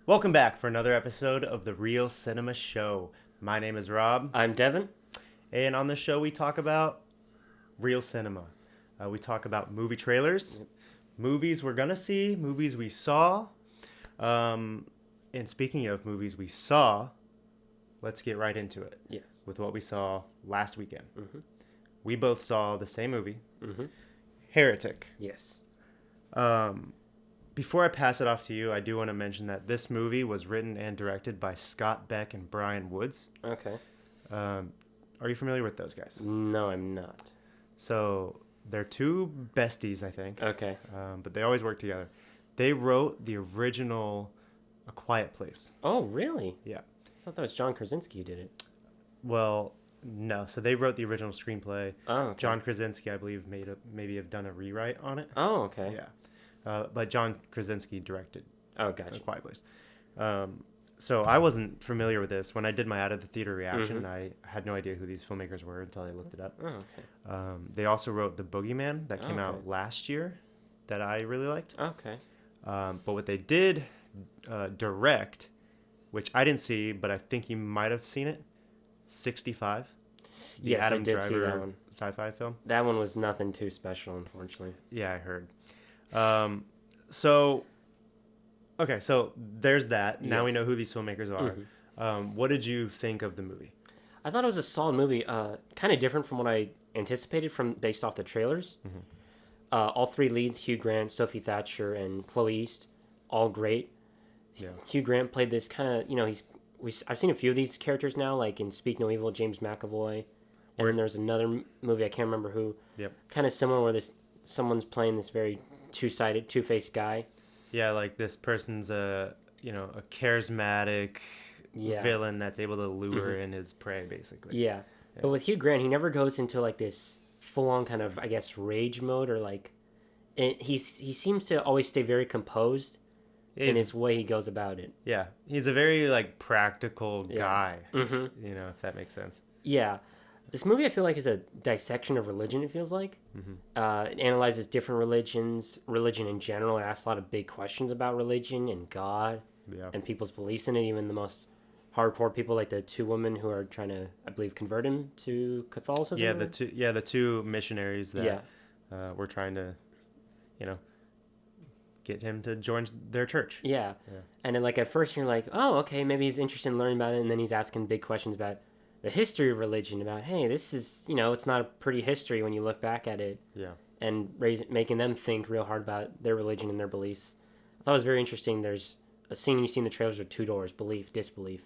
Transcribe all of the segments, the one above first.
Welcome back for another episode of the Real Cinema Show. My name is Rob, I'm Devin. and on this show we talk about real cinema. We talk about movie trailers, movies we're gonna see, movies we saw. And speaking of movies we saw, let's get right into it Yes. with what we saw last weekend. Mm-hmm. We both saw the same movie, Mm-hmm. Heretic. Yes. Before I pass it off to you, I do want to mention that this movie was written and directed by Scott Beck and Brian Woods. Okay. Are you familiar with those guys? No, I'm not. So they're two besties, I think, Okay. but they always work together. They wrote the original A Quiet Place. Oh, really? Yeah. I thought that was John Krasinski who did it. Well, no. So they wrote the original screenplay. Oh, okay. John Krasinski, I believe, maybe have done a rewrite on it. Oh, okay. Yeah. But John Krasinski directed Oh, A gotcha. Quiet Place. So I wasn't familiar with this. When I did my out of the theater reaction, Mhm. I had no idea who these filmmakers were until I looked it up. Oh, okay. They also wrote The Boogeyman that came Okay. out last year that I really liked. Okay. But what they did direct, which I didn't see, but I think you might have seen it, 65. The Yes, I Adam did see Driver that one. sci-fi film. That one was nothing too special, unfortunately. Yeah, I heard. So, okay, so there's that. Now we Yes. know who these filmmakers are. What did you think of the movie? I thought it was a solid movie. Kind of different from what I anticipated from based off the trailers. All three leads, Hugh Grant, Sophie Thatcher, and Chloe East, all great. Yeah. Hugh Grant played this kind of, I've seen a few of these characters now, like in Speak No Evil, James McAvoy, and then there's another movie I can't remember who. Yep. Kind of similar where someone's playing this very two-faced guy. Yeah, like this person's a charismatic Yeah. villain that's able to lure in his prey, basically. Yeah. But with Hugh Grant, he never goes into like this full-on kind of, I guess, rage mode or like. He seems to always stay very composed in his way he goes about it. Yeah, he's a very like practical guy. Mm-hmm. If that makes sense. Yeah. This movie, I feel like, is a dissection of religion, it feels like. It analyzes different religions, religion in general. It asks a lot of big questions about religion and God Yeah. and people's beliefs in it. Even the most hardcore people, like the two women who are trying to, I believe, convert him to Catholicism. Yeah, the two missionaries that Yeah. were trying to, get him to join their church. Yeah. And then, like, at first you're like, oh, okay, maybe he's interested in learning about it. And then he's asking big questions about the history of religion, about, hey, this is, it's not a pretty history when you look back at it. Yeah. And making them think real hard about their religion and their beliefs. I thought it was very interesting. There's a scene you see in the trailers with two doors, belief, disbelief.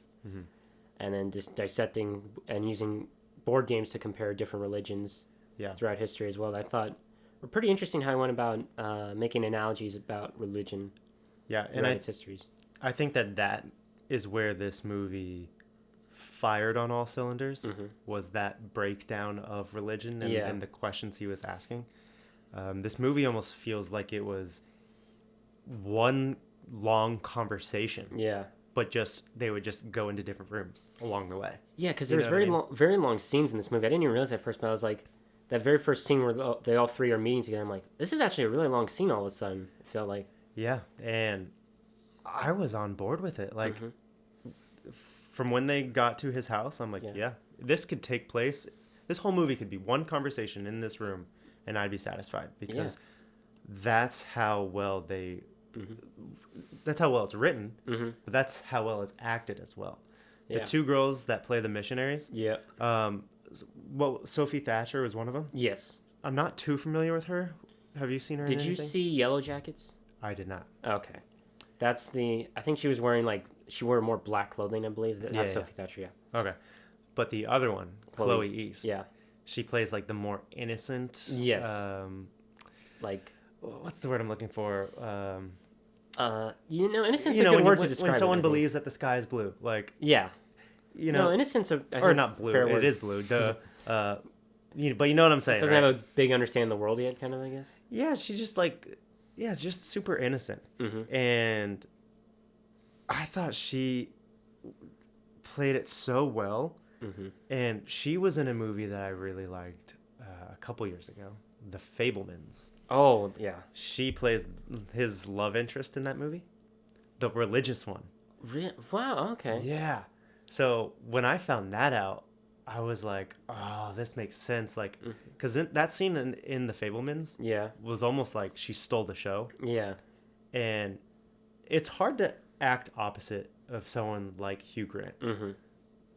And then just dissecting and using board games to compare different religions throughout history as well. I thought were pretty interesting how he went about making analogies about religion Yeah, throughout its histories. I think that is where this movie fired on all cylinders, was that breakdown of religion and the questions he was asking. This movie almost feels like it was one long conversation. Yeah. But they would just go into different rooms along the way. Yeah, because You there's know what I mean? very long scenes in this movie. I didn't even realize at first, but I was like, that very first scene where they all three are meeting together, I'm like, this is actually a really long scene all of a sudden, it felt like. Yeah, and I was on board with it. Like, from when they got to his house, I'm like, yeah, this could take place. This whole movie could be one conversation in this room, and I'd be satisfied because that's how well they. That's how well it's written, but that's how well it's acted as well. The two girls that play the missionaries. Yeah. Sophie Thatcher was one of them. Yes. I'm not too familiar with her. Have you seen her? Did in you anything? see Yellow Jackets? I did not. Okay. That's I think she was wearing she wore more black clothing, I believe. That's Sophie Thatcher, yeah. Okay, but the other one, Chloe East. Yeah. She plays like the more innocent. Yes. What's the word I'm looking for? innocence is a good word to describe when someone it, I think. believes that the sky is blue, like Yeah. No, innocence, I or think, not blue. fair It word. is blue. But you know what I'm saying. Doesn't right? have a big understanding of the world yet, kind of, I guess. Yeah, she's just it's just super innocent, Mm-hmm. and I thought she played it so well. Mm-hmm. And she was in a movie that I really liked a couple years ago, The Fablemans. Oh, yeah. She plays his love interest in that movie, the religious one. Wow. Okay. Yeah. So when I found that out, I was like, oh, this makes sense. Like, because that scene in The Fablemans Yeah. was almost like she stole the show. Yeah. And it's hard to act opposite of someone like Hugh Grant. Mm-hmm.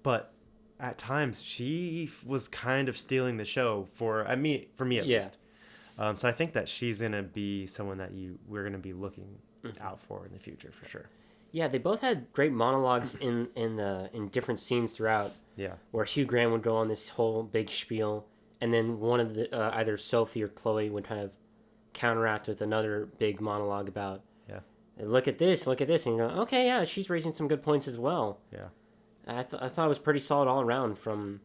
But at times, she was kind of stealing the show for me at Yeah. least. So I think that she's going to be someone that we're going to be looking out for in the future for sure. Yeah, they both had great monologues in different scenes throughout. Yeah. Where Hugh Grant would go on this whole big spiel, and then one of the either Sophie or Chloe would kind of counteract with another big monologue about, Yeah. look at this, and you go, okay, yeah, she's raising some good points as well. Yeah. I thought it was pretty solid all around. From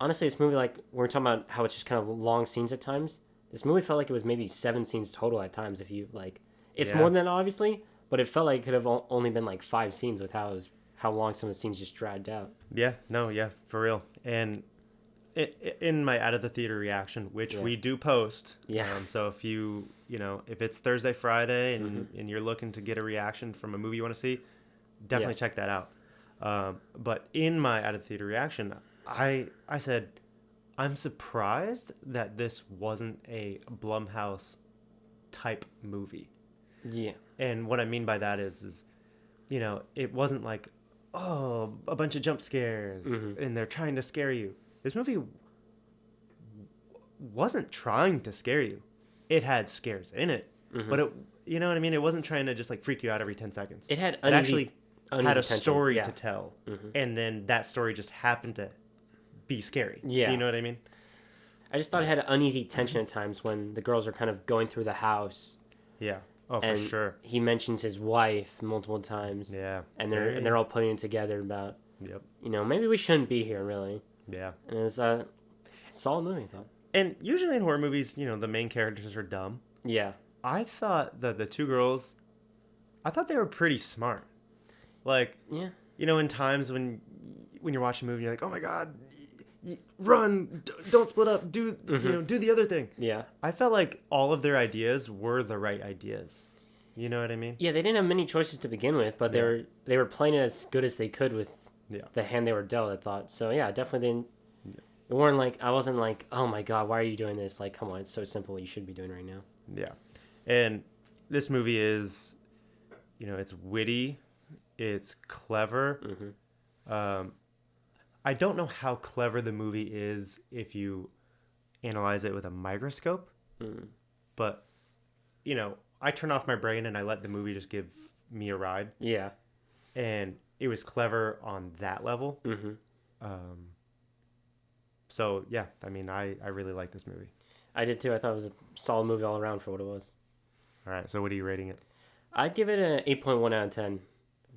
honestly, this movie, like we were talking about how it's just kind of long scenes at times. This movie felt like it was maybe 7 scenes total at times. If you like, it's more than that, obviously, but it felt like it could have only been like 5 scenes with how long some of the scenes just dragged out. Yeah. No. Yeah. For real. And in my out of the theater reaction, which we do post. Yeah. So if if it's Thursday, Friday, and you're looking to get a reaction from a movie you want to see, definitely check that out. But in my out of theater reaction, I said, I'm surprised that this wasn't a Blumhouse type movie. Yeah. And what I mean by that is it wasn't like, oh, a bunch of jump scares and they're trying to scare you. This movie wasn't trying to scare you. It had scares in it, but it, you know what I mean? It wasn't trying to just like freak you out every 10 seconds. It had It actually had a tension. story Yeah. to tell, and then that story just happened to be scary. Yeah. You know what I mean? I just thought it had uneasy tension at times when the girls are kind of going through the house. Yeah. Oh, and for sure. He mentions his wife multiple times. Yeah. And they're all putting it together about, Yep. Maybe we shouldn't be here, really. Yeah. And it was a solid movie, I thought. And usually in horror movies, the main characters are dumb. Yeah. I thought that the two girls, I thought they were pretty smart. Like, yeah, in times when you're watching a movie, you're like, oh my God, run, don't split up, do the other thing. Yeah. I felt like all of their ideas were the right ideas. You know what I mean? Yeah, they didn't have many choices to begin with, but they were playing it as good as they could with the hand they were dealt, I thought. So yeah, definitely didn't. It weren't like, I wasn't like, oh my God, why are you doing this? Like, come on, it's so simple what you should be doing right now. Yeah. And this movie is, it's witty, it's clever. I don't know how clever the movie is if you analyze it with a microscope, but, I turn off my brain and I let the movie just give me a ride. Yeah. And it was clever on that level. So, yeah, I mean, I really like this movie. I did too. I thought it was a solid movie all around for what it was. All right, so what are you rating it? I'd give it an 8.1 out of 10.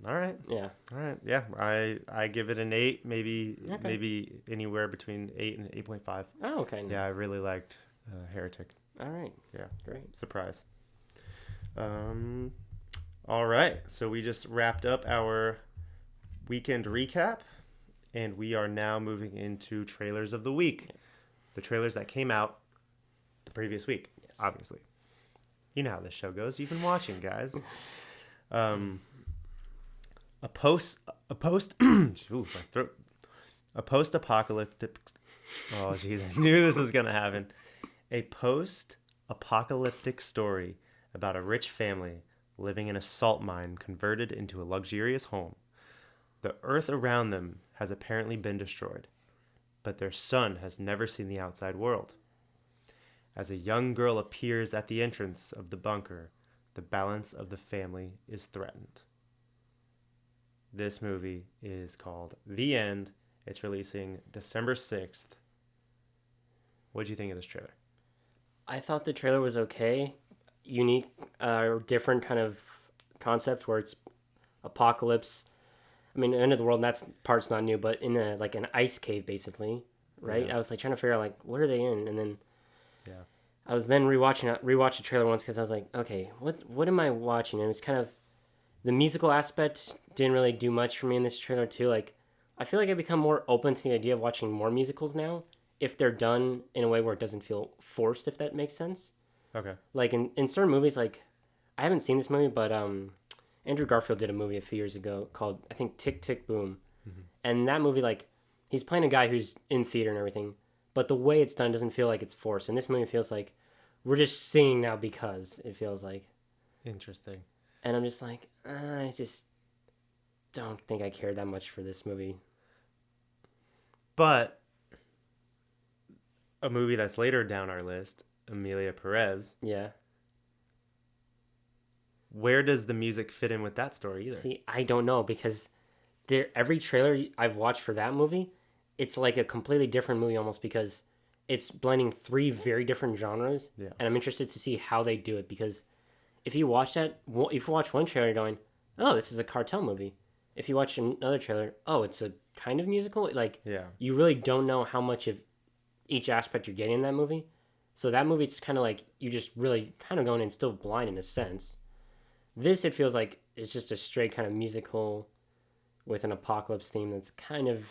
All right. Yeah. All right. Yeah, I give it an 8, maybe anywhere between 8 and 8.5. Oh, okay. Nice. Yeah, I really liked Heretic. All right. Yeah. Great. Surprise. All right. So we just wrapped up our weekend recap, and we are now moving into trailers of the week. Okay. The trailers that came out the previous week, obviously. You know how this show goes. You've been watching, guys. A post-apocalyptic. Oh, jeez, I knew this was gonna happen. A post-apocalyptic story about a rich family living in a salt mine converted into a luxurious home. The earth around them has apparently been destroyed, but their son has never seen the outside world. As a young girl appears at the entrance of the bunker, the balance of the family is threatened. This movie is called The End. It's releasing December 6th. What did you think of this trailer? I thought the trailer was okay. Unique, different kind of concept where it's apocalypse. I mean, end of the world, and that part's not new, but in an ice cave, basically, right? Yeah. I was like trying to figure out like what are they in, and then I was then rewatched the trailer once because I was like, okay, what am I watching? And it was kind of the musical aspect didn't really do much for me in this trailer too. Like, I feel like I've become more open to the idea of watching more musicals now if they're done in a way where it doesn't feel forced, if that makes sense. Okay. Like in certain movies, like I haven't seen this movie, but Andrew Garfield did a movie a few years ago called, I think, Tick Tick Boom. And that movie, like, he's playing a guy who's in theater and everything, but the way it's done doesn't feel like it's forced. And this movie feels like we're just singing now because it feels like. Interesting. And I'm just like, I just don't think I care that much for this movie. But a movie that's later down our list, Amelia Perez. Yeah. Where does the music fit in with that story either? See, I don't know because every trailer I've watched for that movie, it's like a completely different movie almost because it's blending three very different genres. Yeah. And I'm interested to see how they do it because if you watch one trailer, you're going, oh, this is a cartel movie. If you watch another trailer, oh, it's a kind of musical. Like, Yeah. you really don't know how much of each aspect you're getting in that movie. So that movie, it's kind of like you just really kind of going in still blind in a sense. This, it feels like it's just a straight kind of musical with an apocalypse theme that's kind of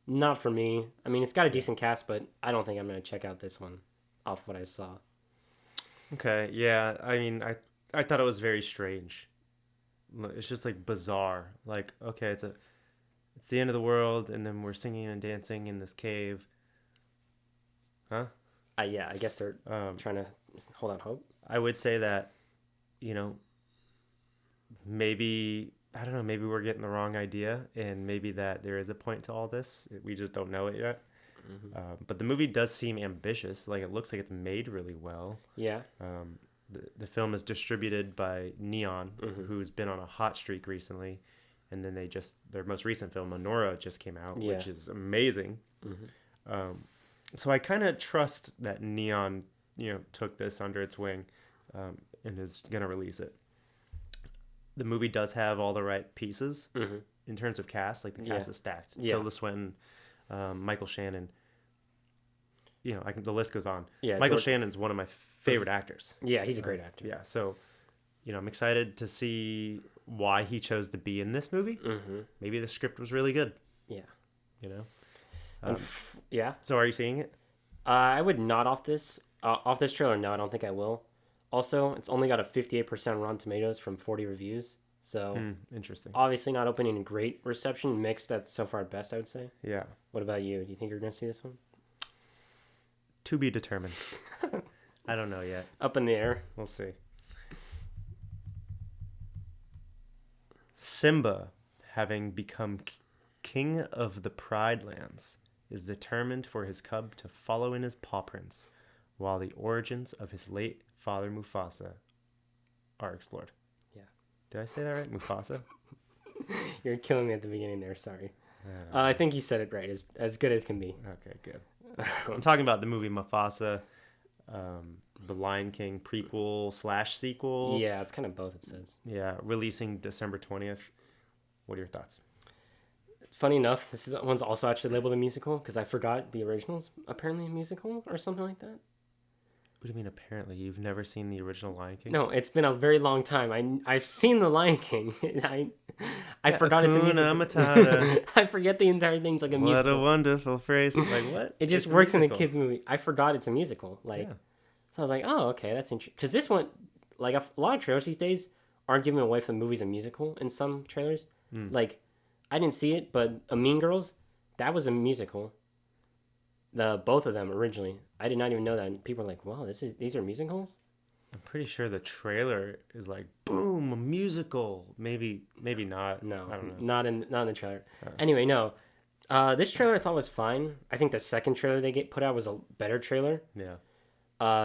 not for me. I mean, it's got a decent cast, but I don't think I'm going to check out this one off what I saw. Okay, yeah. I mean, I thought it was very strange. It's just like bizarre. Like, okay, it's the end of the world, and then we're singing and dancing in this cave. Huh? Yeah, I guess they're trying to hold out hope. I would say that, maybe, I don't know, maybe we're getting the wrong idea, and maybe that there is a point to all this. We just don't know it yet. But the movie does seem ambitious. Like, it looks like it's made really well. Yeah. The film is distributed by Neon, who's been on a hot streak recently. And then their most recent film, Honora, just came out, which is amazing. So I kind of trust that Neon, took this under its wing and is going to release it. The movie does have all the right pieces in terms of cast. Like, the cast is stacked. Yeah. Tilda Swinton, Michael Shannon. The list goes on. Yeah, Michael Shannon's one of my favorite actors. Yeah, he's a great actor. Yeah, so, I'm excited to see why he chose to be in this movie. Maybe the script was really good. Yeah. Yeah. So are you seeing it? I would not off this trailer. No, I don't think I will. Also, it's only got a 58% Rotten Tomatoes from 40 reviews. So interesting. Obviously not opening a great reception. Mixed at so far at best, I would say. Yeah. What about you? Do you think you're going to see this one? To be determined. I don't know yet. Up in the air. We'll see. Simba, having become king of the Pride Lands, is determined for his cub to follow in his paw prints, while the origins of his late father Mufasa are explored. Yeah. Did I say that right? Mufasa? You're killing me at the beginning there. Sorry. I think you said it right. As good as can be. Okay, good. I'm talking about the movie Mufasa, the Lion King prequel / sequel. Yeah, it's kind of both, it says. Yeah, releasing December 20th. What are your thoughts? Funny enough, this one's also actually labeled a musical because I forgot the original's apparently a musical or something like that. What do you mean apparently? You've never seen the original Lion King? No, it's been a very long time. I've seen the Lion King. I forgot it's a musical. Matata. I forget the entire thing's like a musical. What a wonderful phrase. Like, what? It just works in a kid's movie. I forgot it's a musical. Like, yeah. So I was like, oh, okay, that's interesting. Because this one, like a lot of trailers these days aren't giving away if the movie's a musical in some trailers. Like, I didn't see it, but Mean Girls, that was a musical. Both of them originally. I did not even know that. And people are like, wow, these are musicals? I'm pretty sure the trailer is like, boom, a musical. Maybe not. No, I don't know. not in the trailer. Anyway, no. This trailer I thought was fine. I think the second trailer they put out was a better trailer. Yeah.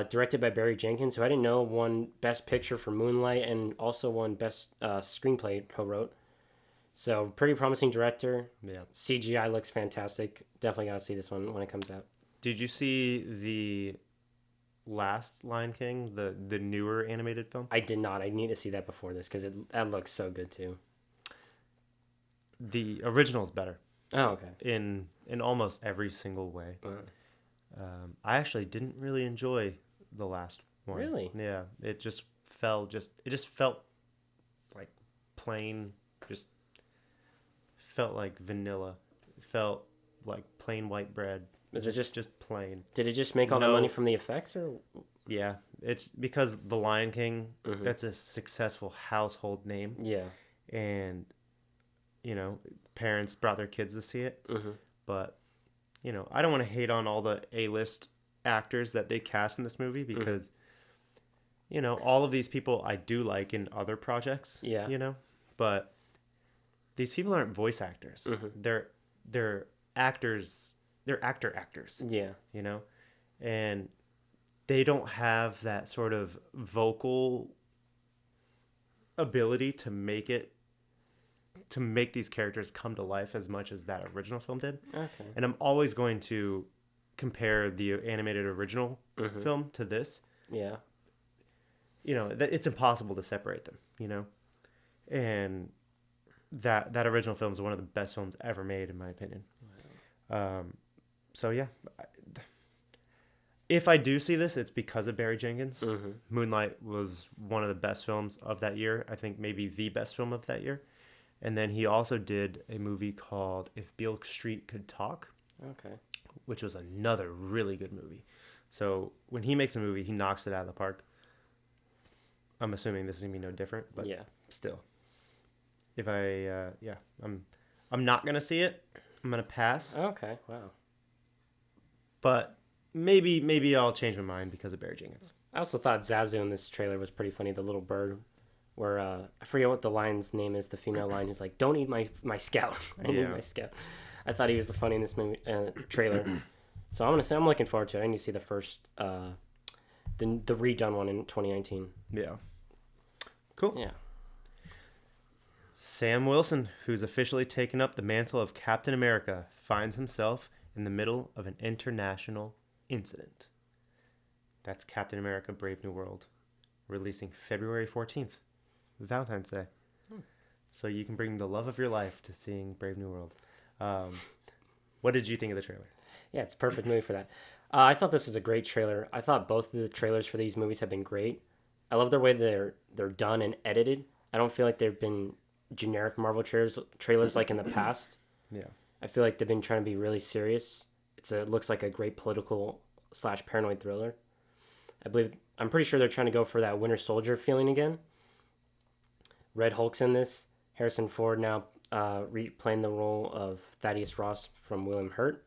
Directed by Barry Jenkins, who I didn't know won Best Picture for Moonlight and also won Best Screenplay co-wrote. So pretty promising director. Yeah. CGI looks fantastic. Definitely gotta see this one when it comes out. Did you see the last Lion King, the newer animated film? I did not. I need to see that before this because that looks so good too. The original's better. Oh, okay. In almost every single way. I actually didn't really enjoy the last one. Really? Yeah. It just felt like plain, felt like vanilla. It felt like plain white bread. Is it just plain? Did it just make all the money from the effects, or? Yeah, it's because The Lion King. That's a successful household name. Yeah. And parents brought their kids to see it. But I don't want to hate on all the A-list actors that they cast in this movie because all of these people I do like in other projects. Yeah. But these people aren't voice actors. They're actors. They're actors. Yeah. And they don't have that sort of vocal ability to make these characters come to life as much as that original film did. Okay. And I'm always going to compare the animated original film to this. Yeah. It's impossible to separate them, and that original film is one of the best films ever made, in my opinion. Wow. So yeah, if I do see this, it's because of Barry Jenkins. Moonlight was one of the best films of that year. I think maybe the best film of that year. And then he also did a movie called If Beale Street Could Talk. Okay. Which was another really good movie. So when he makes a movie, he knocks it out of the park. I'm assuming this is gonna be no different, but yeah, still. If I'm not gonna see it. I'm gonna pass. Okay. Wow. But maybe I'll change my mind because of Barry Jenkins. I also thought Zazu in this trailer was pretty funny. The little bird, where I forget what the lion's name is. The female lion is like, "Don't eat my scout. I need my scout." I thought he was the funny in this movie trailer. So I'm looking forward to it. I need to see the first, the redone one in 2019. Yeah. Cool. Yeah. Sam Wilson, who's officially taken up the mantle of Captain America, finds himself in the middle of an international incident. That's Captain America: Brave New World, releasing February 14th, Valentine's Day. So you can bring the love of your life to seeing Brave New World. What did you think of the trailer? Yeah, it's a perfect movie for that. I thought this was a great trailer. I thought both of the trailers for these movies have been great. I love the way they're done and edited. I don't feel like they've been generic Marvel trailers like in the past. Yeah. I feel like they've been trying to be really serious. It looks like a great political / paranoid thriller. I'm pretty sure they're trying to go for that Winter Soldier feeling again. Red Hulk's in this. Harrison Ford now playing the role of Thaddeus Ross from William Hurt.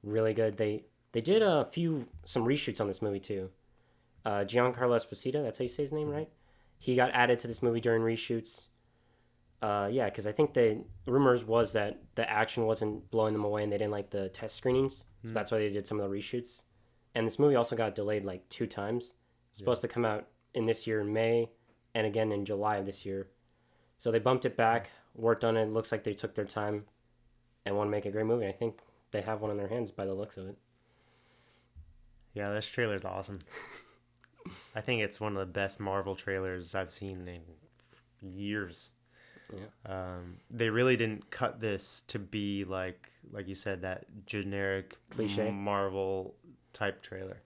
Really good. They did some reshoots on this movie too. Giancarlo Esposito, that's how you say his name, right? He got added to this movie during reshoots. Yeah, because I think the rumors was that the action wasn't blowing them away and they didn't like the test screenings. So that's why they did some of the reshoots. And this movie also got delayed like 2 times. It's supposed to come out in this year in May and again in July of this year. So they bumped it back, worked on it. Looks like they took their time and want to make a great movie. I think they have one in their hands by the looks of it. Yeah, this trailer's awesome. I think it's one of the best Marvel trailers I've seen in years. Yeah. They really didn't cut this to be like you said, that generic cliche Marvel type trailer.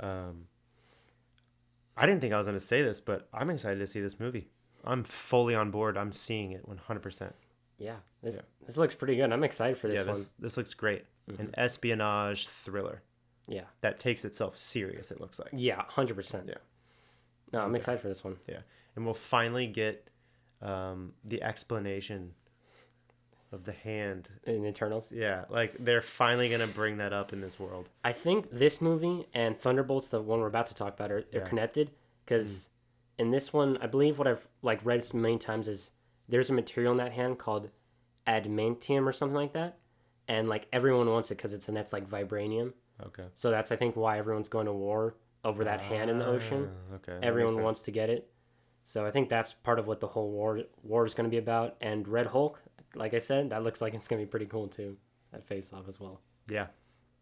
I didn't think I was going to say this, but I'm excited to see this movie. I'm fully on board. I'm seeing it 100%. Yeah. This looks pretty good. I'm excited for this one. This looks great. An espionage thriller. Yeah. That takes itself serious, it looks like. Yeah, 100%. Yeah. No, I'm excited for this one. Yeah. And we'll finally get the explanation of the hand in Eternals. Yeah, like they're finally going to bring that up in this world. I think this movie and Thunderbolts, the one we're about to talk about, are connected because in this one, I believe what I've read many times is there's a material in that hand called adamantium or something like that, and everyone wants it because it's vibranium. Okay. So that's I think why everyone's going to war over that hand in the ocean. Okay. Everyone wants to get it. So I think that's part of what the whole war is going to be about. And Red Hulk, like I said, that looks like it's going to be pretty cool too. That face off as well. Yeah.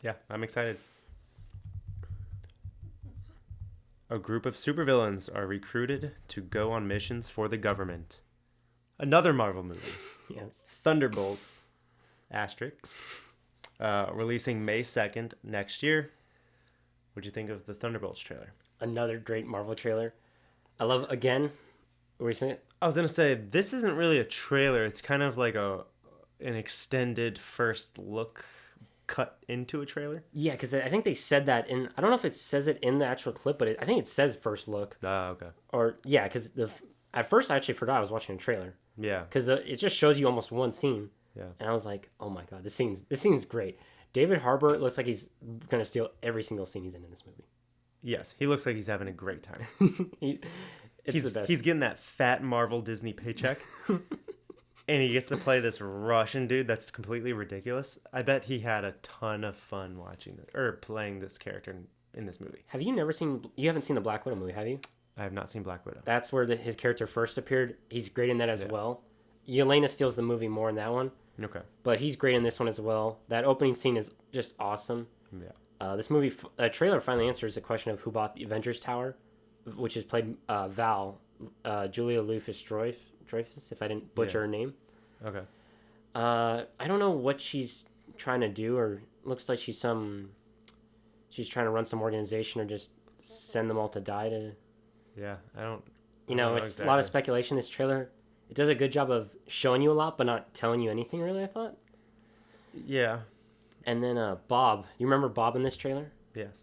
Yeah, I'm excited. A group of supervillains are recruited to go on missions for the government. Another Marvel movie. Yes. Thunderbolts. Asterix. Releasing May 2nd next year. What'd you think of the Thunderbolts trailer? Another great Marvel trailer. I love, again, what were you saying? I was going to say, this isn't really a trailer. It's kind of like an extended first look cut into a trailer. Yeah, because I think they said that in. I don't know if it says it in the actual clip, but I think it says first look. Oh, okay. Or yeah, because at first I actually forgot I was watching a trailer. Yeah. Because it just shows you almost one scene. Yeah. And I was like, oh my god, this scene's great. David Harbour looks like he's gonna steal every single scene he's in this movie. Yes, he looks like he's having a great time. It's the best. He's getting that fat Marvel Disney paycheck. And he gets to play this Russian dude that's completely ridiculous. I bet he had a ton of fun playing this character in this movie. You haven't seen the Black Widow movie, have you? I have not seen Black Widow. That's where his character first appeared. He's great in that as well. Yelena steals the movie more in that one. Okay. But he's great in this one as well. That opening scene is just awesome. Yeah. This movie, trailer finally answers the question of who bought the Avengers Tower, which is played Val, Julia Louis-Dreyfus, if I didn't butcher her name. Okay. I don't know what she's trying to do, or looks like she's trying to run some organization or just send them all to die to. Yeah, I don't. It's exactly. A lot of speculation. This trailer, it does a good job of showing you a lot, but not telling you anything really, I thought. Yeah. And then Bob. You remember Bob in this trailer? Yes.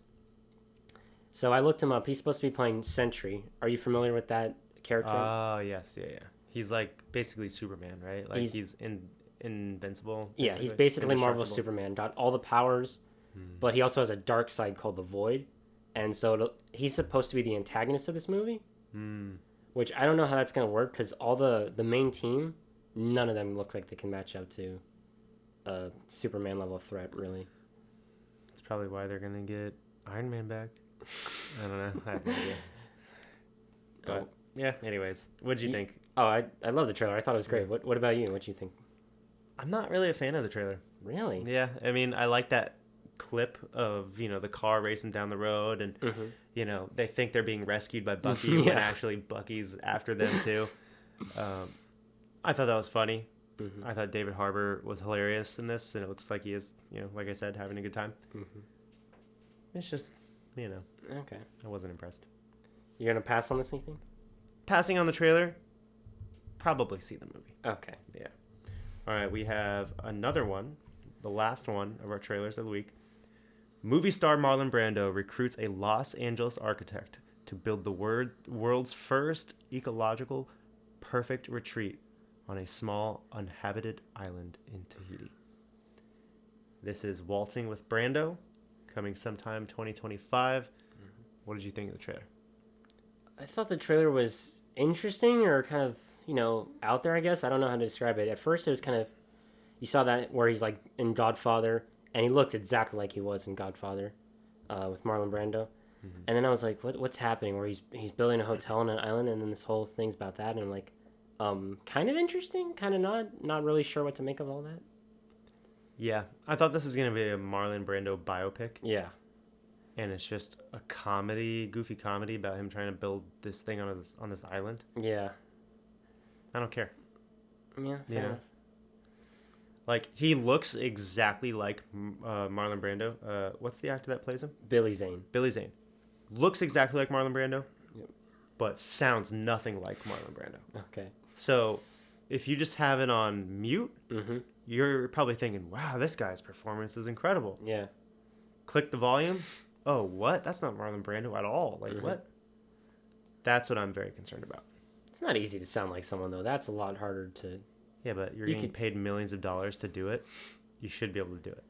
So I looked him up. He's supposed to be playing Sentry. Are you familiar with that character? Oh, yes. Yeah. He's like basically Superman, right? Like he's invincible. Yeah, he's basically Marvel's Superman. Got all the powers, but he also has a dark side called the Void. And so he's supposed to be the antagonist of this movie, which I don't know how that's going to work because all the main team, none of them look like they can match up to a Superman level threat, really. That's probably why they're going to get Iron Man back. I don't know. I have no idea. But yeah, anyways, what'd you think? Oh, I love the trailer. I thought it was great. What about you? What do you think? I'm not really a fan of the trailer. Really? Yeah, I mean, I like that clip of the car racing down the road, and they think they're being rescued by Bucky when actually Bucky's after them too. I thought that was funny. I thought David Harbour was hilarious in this, and it looks like he is, like I said, having a good time. It's just, Okay. I wasn't impressed. You're gonna pass on this anything? Passing on the trailer. Probably see the movie. Okay. Yeah. All right, we have another one, the last one of our trailers of the week. Movie star Marlon Brando recruits a Los Angeles architect to build the world's first ecological perfect retreat on a small uninhabited island in Tahiti. This is Waltzing with Brando, coming sometime 2025. What did you think of the trailer? I thought the trailer was interesting or kind of, out there, I guess. I don't know how to describe it. At first, it was kind of, you saw that where he's like in Godfather, and he looked exactly like he was in Godfather with Marlon Brando. And then I was like, what's happening? Where he's building a hotel on an island, and then this whole thing's about that. And I'm like, kind of interesting, kind of not really sure what to make of all that. Yeah, I thought this was going to be a Marlon Brando biopic. Yeah. And it's just a goofy comedy about him trying to build this thing on this island. Yeah. I don't care. Yeah, fair enough. Like, he looks exactly like Marlon Brando. What's the actor that plays him? Billy Zane. Billy Zane. Looks exactly like Marlon Brando, but sounds nothing like Marlon Brando. Okay. So, if you just have it on mute, you're probably thinking, wow, this guy's performance is incredible. Yeah. Click the volume. Oh, what? That's not Marlon Brando at all. Like, what? That's what I'm very concerned about. It's not easy to sound like someone, though. That's a lot harder to... Yeah, but you're getting paid millions of dollars to do it. You should be able to do it.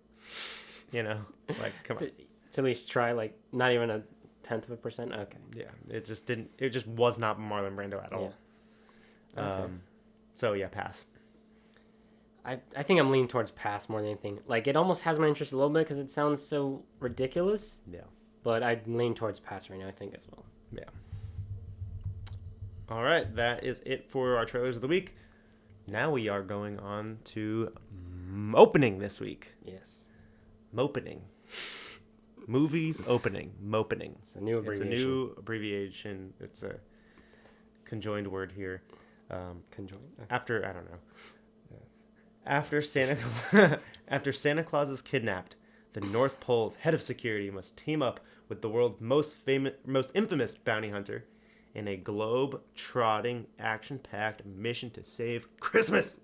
Like, come on. To at least try, like, not even 0.1%? Okay. Yeah, it just was not Marlon Brando at all. Yeah. Okay. So, yeah, pass. I think I'm leaning towards pass more than anything. Like, it almost has my interest a little bit because it sounds so ridiculous. Yeah. But I'd lean towards pass right now, I think, as well. Yeah. All right, that is it for our trailers of the week. Now we are going on to opening this week. Yes. Mopening. Movies opening. Mopening. It's a new abbreviation. It's a conjoined word here. Conjoined? Okay. After, I don't know. After Santa Claus is kidnapped, the North Pole's head of security must team up with the world's most infamous bounty hunter in a globe-trotting, action-packed mission to save Christmas.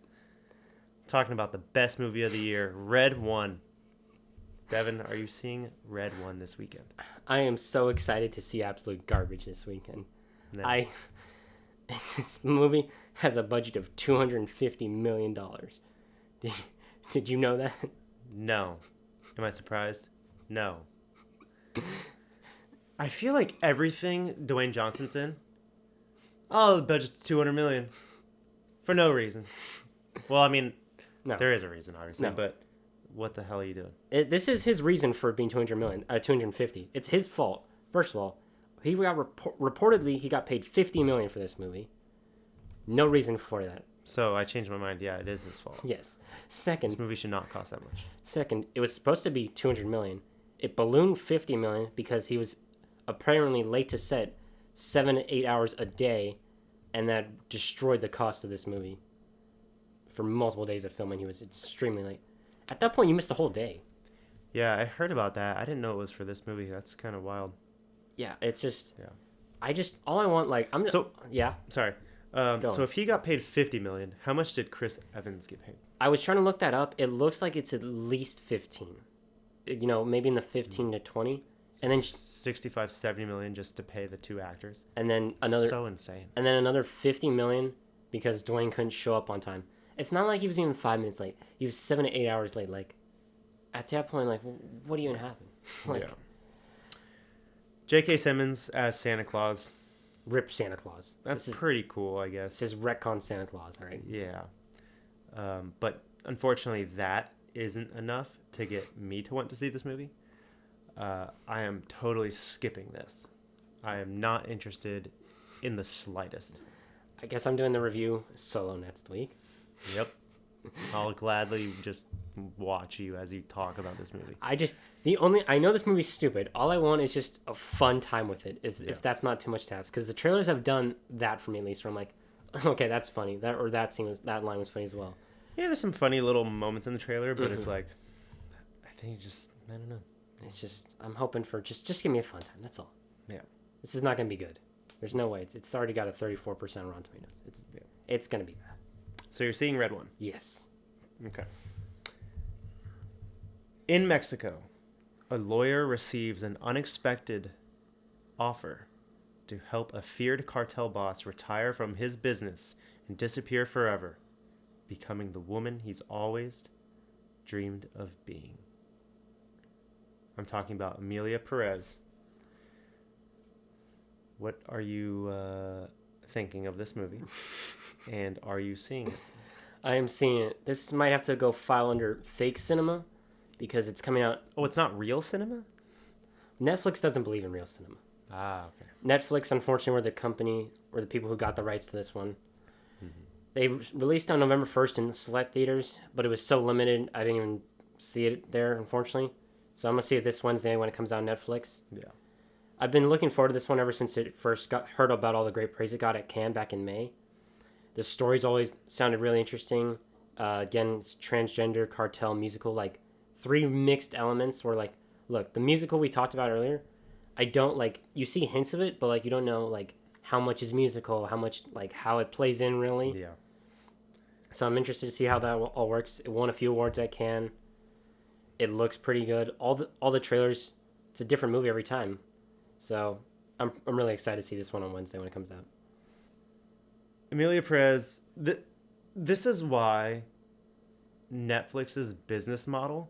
Talking about the best movie of the year, Red One. Devin, are you seeing Red One this weekend? I am so excited to see absolute garbage this weekend. Nice. This movie has a budget of $250 million. Did you know that? No. Am I surprised? No. I feel like everything Dwayne Johnson's in. Oh, the budget's $200 million for no reason. Well, I mean, No. there is a reason, obviously, No. but what the hell are you doing? This is his reason for being 250. It's his fault. First of all, he got reportedly he got paid $50 million for this movie. No reason for that. So I changed my mind. Yeah, it is his fault. Yes. Second, This movie should not cost that much. it was supposed to be 200 million. It ballooned 50 million because he was apparently late to set 7 to 8 hours a day, and that destroyed the cost of this movie. For multiple days of filming, he was extremely late. At that point, you missed the whole day. Yeah, I heard about that. I didn't know it was for this movie. That's kind of wild. Yeah, it's just. Yeah. All I want, like, I'm. So yeah. Sorry. So if he got paid $50 million, how much did Chris Evans get paid? I was trying to look that up. It looks like it's at least 15. Maybe in the 15 to 20. And then 65, 70 million just to pay the two actors. And then another. So insane. And then another 50 million because Dwayne couldn't show up on time. It's not like he was even 5 minutes late. He was 7 to 8 hours late. Like, at that point, like, what even happened? Like, Yeah. J.K. Simmons as Santa Claus. rip Santa Claus. That's pretty cool, I guess. This is retcon Santa Claus, all right? Yeah. But unfortunately, that isn't enough to get me to want to see this movie. I am totally skipping this. I am not interested in the slightest. I guess I'm doing the review solo next week. Yep. I'll gladly just watch you as you talk about this movie. I know this movie's stupid. All I want is just a fun time with it, if that's not too much to ask. Because the trailers have done that for me, at least, where I'm like, okay, that's funny. That line was funny as well. Yeah, there's some funny little moments in the trailer, but it's like, I think I don't know. It's just, I'm hoping for, just give me a fun time. That's all. Yeah. This is not going to be good. There's no way. It's already got a 34% Rotten Tomatoes. It's going to be bad. So you're seeing Red One? Yes. Okay. In Mexico, a lawyer receives an unexpected offer to help a feared cartel boss retire from his business and disappear forever, becoming the woman he's always dreamed of being. I'm talking about Emilia Perez. What are you thinking of this movie? And are you seeing it? I am seeing it. This might have to go file under fake cinema because it's coming out. Oh, it's not real cinema? Netflix doesn't believe in real cinema. Ah, okay. Netflix, unfortunately, were the people who got the rights to this one. Mm-hmm. They released on November 1st in select theaters, but it was so limited, I didn't even see it there, unfortunately. So I'm going to see it this Wednesday when it comes out on Netflix. Yeah. I've been looking forward to this one ever since it first heard about all the great praise it got at Cannes back in May. The story's always sounded really interesting. Again, it's transgender cartel musical, like 3 mixed elements where, like, look, the musical we talked about earlier, I don't, like, you see hints of it, but, like, you don't know, like, how much is musical, how much, like, how it plays in, really. Yeah. So I'm interested to see how that all works. It won a few awards at Cannes. It looks pretty good. All the trailers, it's a different movie every time. So I'm really excited to see this one on Wednesday when it comes out. Emilia Perez, this is why Netflix's business model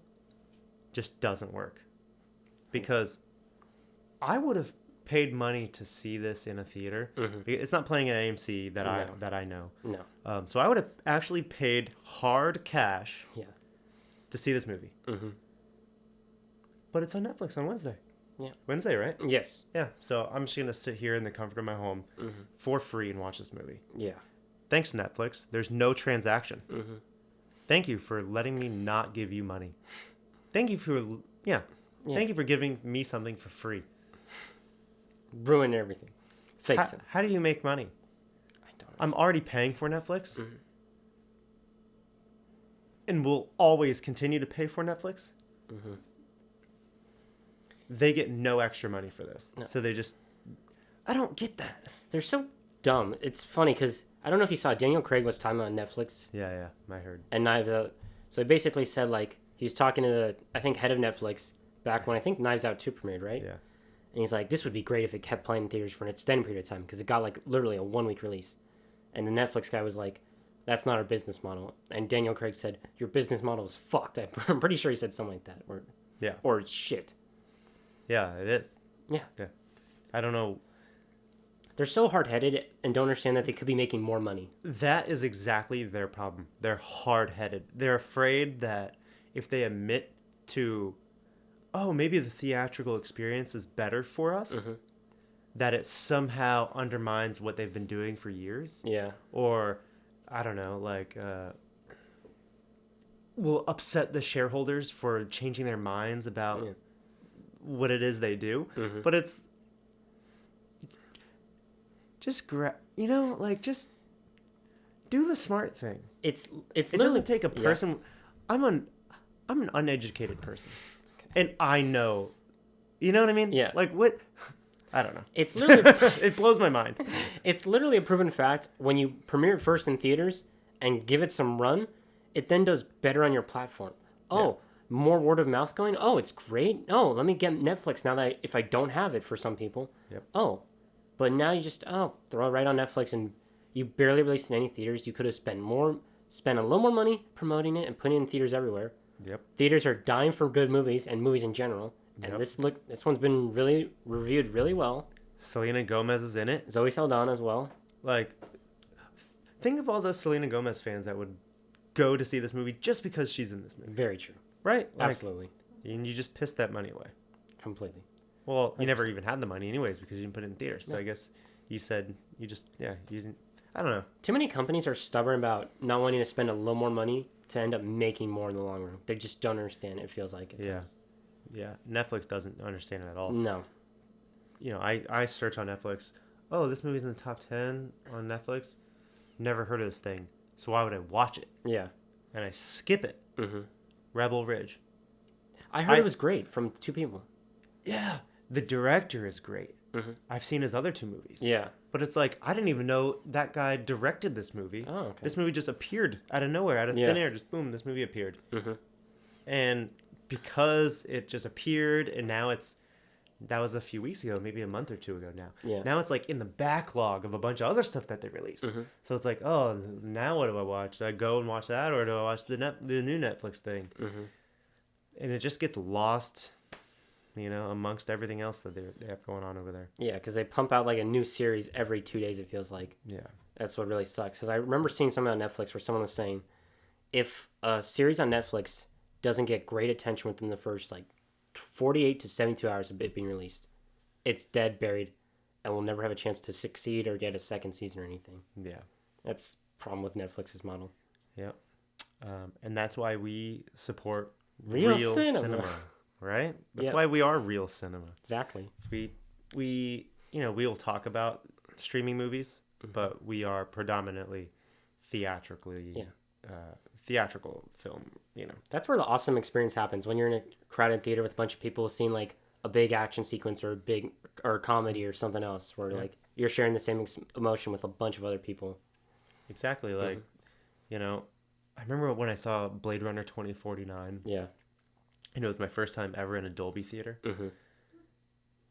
just doesn't work. Because I would have paid money to see this in a theater. Mm-hmm. It's not playing at AMC that I know. No. So I would have actually paid hard cash to see this movie. Mm-hmm. But it's on Netflix on Wednesday. Yeah. Wednesday, right? Yes. Yeah. So I'm just going to sit here in the comfort of my home for free and watch this movie. Yeah. Thanks, Netflix. There's no transaction. Mm-hmm. Thank you for letting me not give you money. Thank you for, Thank you for giving me something for free. Ruin everything. Fix it. How do you make money? I don't know. I'm already paying for Netflix. Mm-hmm. And will always continue to pay for Netflix. Mm-hmm. They get no extra money for this. No. So I don't get that. They're so dumb. It's funny because I don't know if you saw Daniel Craig was talking about Netflix. Yeah, I heard. And Knives Out. So he basically said, like, He was talking to the, I think, head of Netflix back when I think Knives Out 2 premiered, right? Yeah. And he's like, this would be great if it kept playing in theaters for an extended period of time because it got like literally a 1 week release. And the Netflix guy was like, that's not our business model. And Daniel Craig said, your business model is fucked. I'm pretty sure he said something like that. Or it's shit. Yeah, it is. Yeah. I don't know. They're so hard-headed and don't understand that they could be making more money. That is exactly their problem. They're hard-headed. They're afraid that if they admit to, oh, maybe the theatrical experience is better for us, that it somehow undermines what they've been doing for years. Yeah. Or, I don't know, like, will upset the shareholders for changing their minds about what it is they do. But it's just just do the smart thing. It doesn't take a person. I'm an uneducated person, and I know, you know what I mean? Yeah. Like what? I don't know. It's literally it blows my mind. It's literally a proven fact. When you premiere it first in theaters and give it some run, it then does better on your platform. Oh, more word of mouth going. Oh, it's great. Oh, let me get Netflix now that if I don't have it for some people. Yep. Oh, but now you just throw it right on Netflix and you barely released in any theaters. You could have spent a little more money promoting it and putting it in theaters everywhere. Yep. Theaters are dying for good movies and movies in general. And this one's been really reviewed really well. Selena Gomez is in it. Zoe Saldana as well. Like, think of all the Selena Gomez fans that would go to see this movie just because she's in this movie. Very true. Right? Like, Absolutely. And you just pissed that money away. Completely. Well, you never even had the money anyways because you didn't put it in theaters. So I guess you said you didn't. I don't know. Too many companies are stubborn about not wanting to spend a little more money to end up making more in the long run. They just don't understand. It feels like it does. Yeah. Netflix doesn't understand it at all. No. You know, I search on Netflix. Oh, this movie's in the top 10 on Netflix. Never heard of this thing. So why would I watch it? Yeah. And I skip it. Rebel Ridge. I heard it was great from two people. Yeah. The director is great. I've seen his other two movies. Yeah. But it's like, I didn't even know that guy directed this movie. Oh, okay. This movie just appeared out of nowhere, out of thin air. Just boom, this movie appeared. And because it just appeared, and now that was a few weeks ago, maybe a month or two ago now. Yeah. Now it's like in the backlog of a bunch of other stuff that they released. So it's like, oh, now what do I watch? Do I go and watch that, or do I watch the new Netflix thing? And it just gets lost, amongst everything else that they have going on over there. Yeah, because they pump out like a new series every 2 days, it feels like. Yeah. That's what really sucks. Because I remember seeing something on Netflix where someone was saying, if a series on Netflix doesn't get great attention within the first 48 to 72 hours of it being released, it's dead, buried, and will never have a chance to succeed or get a second season or anything. Yeah. That's the problem with Netflix's model. Yeah. And that's why we support real cinema. Right? That's why we are real cinema. Exactly. We will talk about streaming movies, but we are predominantly theatrical film, That's where the awesome experience happens, when you're in a crowded theater with a bunch of people seeing like a big action sequence or a comedy or something else where like you're sharing the same emotion with a bunch of other people. Exactly. Like, I remember when I saw Blade Runner 2049. Yeah. And it was my first time ever in a Dolby theater.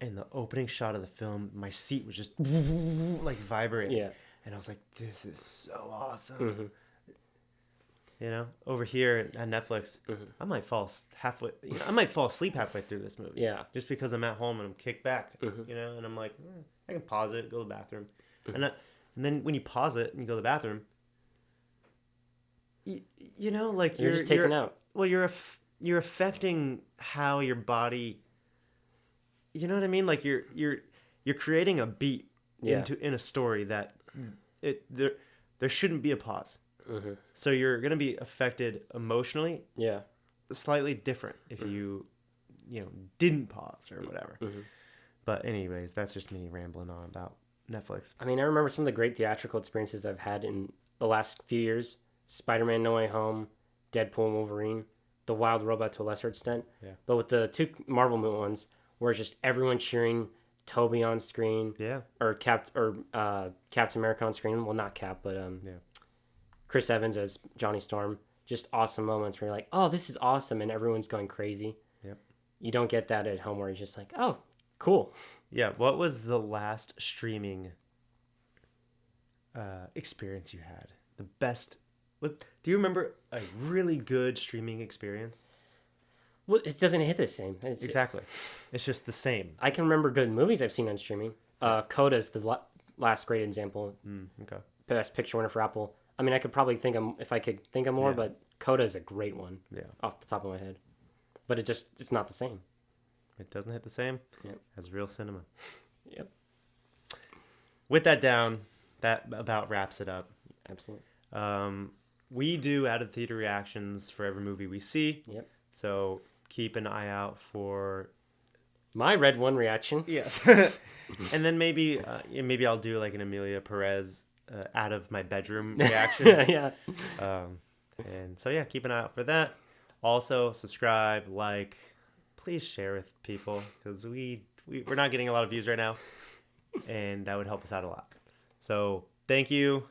And the opening shot of the film, my seat was just like vibrating. Yeah. And I was like, this is so awesome. Over here at Netflix, I might fall asleep halfway through this movie. Yeah. Just because I'm at home and I'm kicked back, and I'm like, I can pause it, go to the bathroom. And then when you pause it and you go to the bathroom, like you're just taken out. Well, you're affecting how your body, you know what I mean? Like you're creating a beat in a story that there shouldn't be a pause. So you're going to be affected emotionally. Yeah. Slightly different if you didn't pause or whatever. But anyways, that's just me rambling on about Netflix. I mean, I remember some of the great theatrical experiences I've had in the last few years. Spider-Man No Way Home, Deadpool and Wolverine, The Wild Robot to a lesser extent. Yeah. But with the two Marvel ones, where it's just everyone cheering Toby on screen. Yeah. Or Captain America on screen. Well, not Cap, but Chris Evans as Johnny Storm. just awesome moments where you're like, oh, this is awesome, and everyone's going crazy. Yep. You don't get that at home where you're just like, oh, cool. Yeah. What was the last streaming experience you had? The best. What do you remember? A really good streaming experience? Well, it doesn't hit the same. Exactly. It's just the same. I can remember good movies I've seen on streaming. Coda's the last great example. Okay. Best picture winner for Apple. I mean, I could probably think of, if I could think of more, but Coda is a great one. Yeah. Off the top of my head. But it's not the same. It doesn't hit the same as real cinema. Yep. With that down, that about wraps it up. Absolutely. We do out of theater reactions for every movie we see. Yep. So keep an eye out for my red one reaction. Yes. And then maybe I'll do like an Amelia Perez out of my bedroom reaction. Yeah. And so yeah, keep an eye out for that. Also subscribe, like, please share with people because we're not getting a lot of views right now, and that would help us out a lot. So thank you.